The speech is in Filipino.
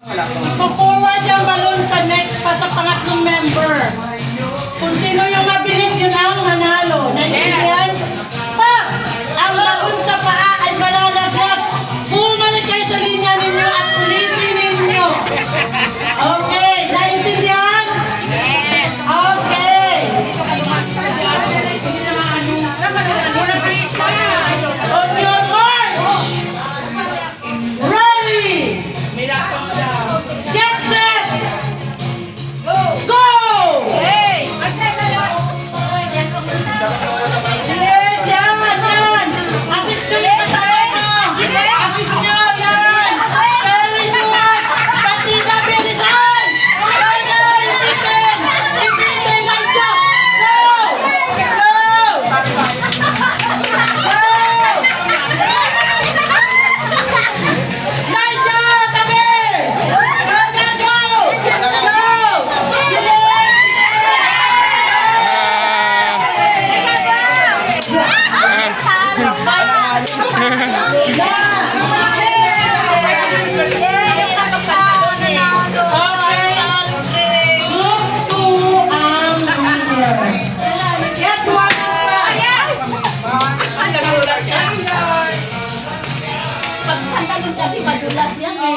Ipo-forward yung balon sa next pa sa pangatlong member. Kung sino yung mabilis, yun ang manalo. Naintindihan? Pag ang balon sa paa ay malalaglag, bumalik kayo sa linya ninyo at ulitin ninyo. Okay, naintindihan? Yes. Okay. Dito ka dumaan sa hindi naman ano. Wala pa isa. On your march. Ready. Get set. Go. Go. Hey. Yes, yan. Assist nyo yung kasama. Assist nyo, yan. Very good. Pati na bilisan. Kaya, ipitin. Ipitin, Naija. Go. Go. Naija, tabi. Kaya, go. Go. Pag pantalon kasi madulas yan eh.